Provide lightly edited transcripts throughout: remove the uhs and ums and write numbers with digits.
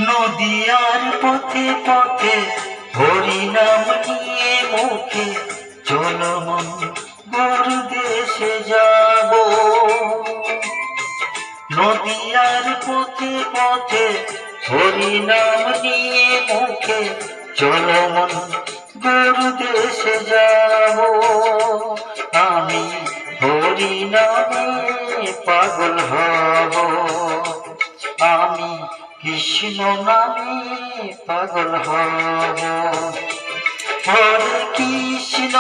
নদিয়ার পথে পথে হরিনাম নিয়ে মুখে, চলো মন গুরু দেশে যাব। নদিয়ার পথে পথে হরিনাম নিয়ে মুখে, চলো মন গুরু দেশে যাব। আমি হরিনামে পাগল হব, আমি কৃষ্ণ নামে পাগল হব। হরে কৃষ্ণ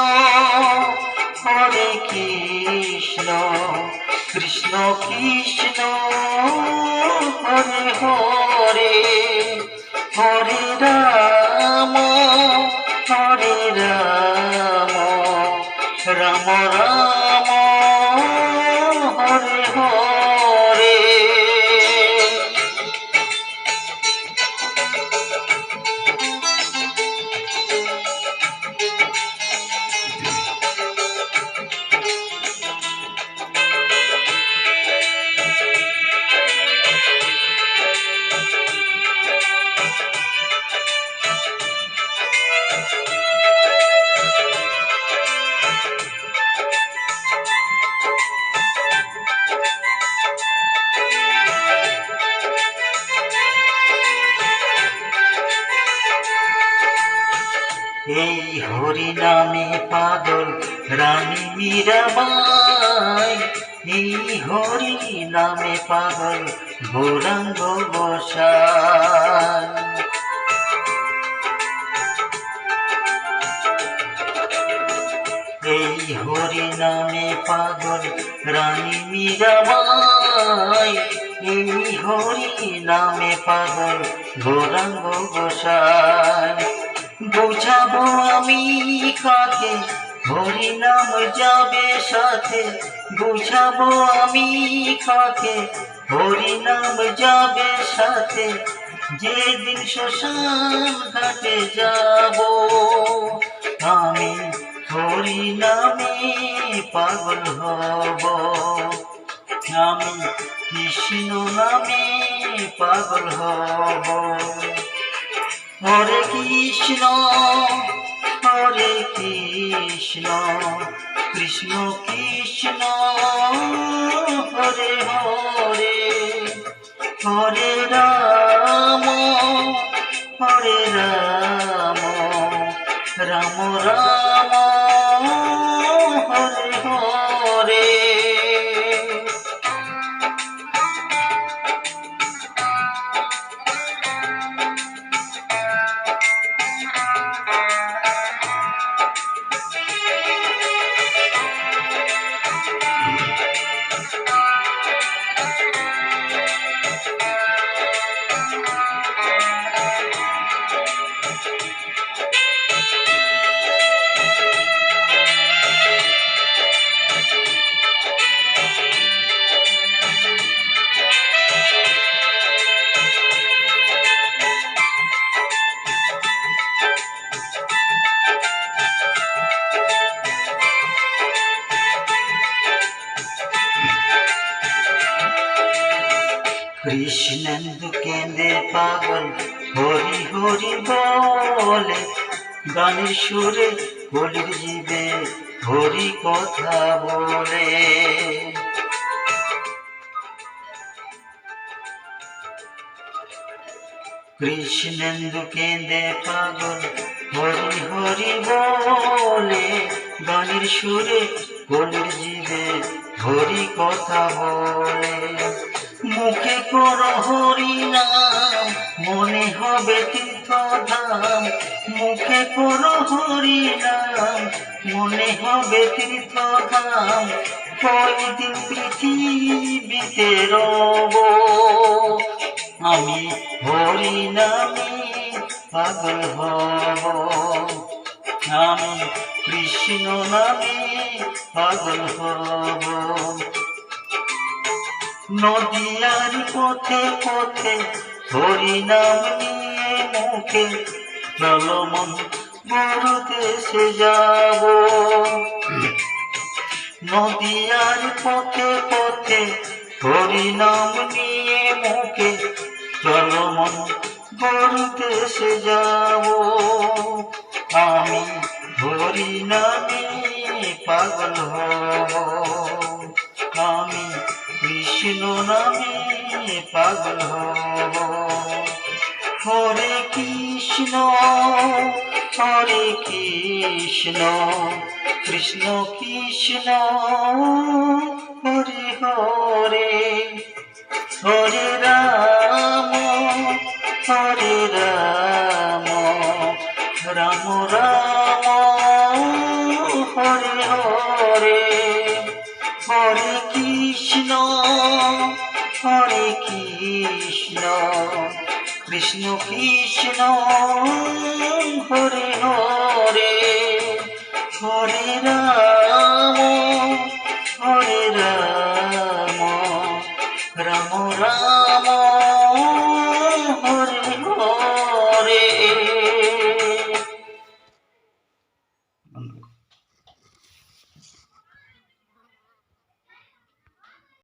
কৃষ্ণ কৃষ্ণ হরে হরে, হরে রাম রাম রাম হরে হরে। এই হরি নামে পাগল রানী মীরাবাই, এই হরি নামে পাগল গৌরাঙ্গ গোসাই। এই হরি নামে পাগল রানী মীরাবাই, এই হরি নামে পাগল গৌরাঙ্গ গোসাই। বুঝাবো আমি কাকে হরি নাম যাবে সাথে, বুঝাবো আমি কাকে হরি নাম যাবে সাথে, যেদিন শ্মশান ঘাটে যাব। আমি হরি নামে পাগল হব, আমি কৃষ্ণ নামে পাগল হব। হরে কৃষ্ণ কৃষ্ণ কৃষ্ণ হরে হরে, হরে রাম রাম রাম হরে হরে। কৃষ্ণেন্দু কেঁদে পাগল হরি হরি বলে, গানের সুরে কলির জীবে হরি কথা বলে। কৃষ্ণেন্দু কেঁদে পাগল হরি হরি বলে, গানের সুরে কলির জীবে হরি কথা বলে। মুখে করো হরি নাম, মনে হবে তীর্থধাম। মুখে করো হরি নাম, মনে হবে তীর্থধাম। কয়দিন পৃথিবীতে রব, আমি হরি নামে পাগল হব। আমি কৃষ্ণ নামে পাগল হব। নদিয়ার পথে পথে হরি নাম নিয়ে মুখে, চলমন বড় দেশে যাব। নদিয়ার পথে পথে হরি নাম নিয়ে মুখে, চলমন বড় দেশে যাব। আমি হরি নামে পাগল হব, আমি কৃষ্ণ নামে পাগল হব। হরে কৃষ্ণ কৃষ্ণ কৃষ্ণ হরে হরে, হরে রাম রাম রাম হরে হরে। হরে কৃষ্ণ কৃষ্ণ কৃষ্ণ হরে হরে, হরে রাম রাম রাম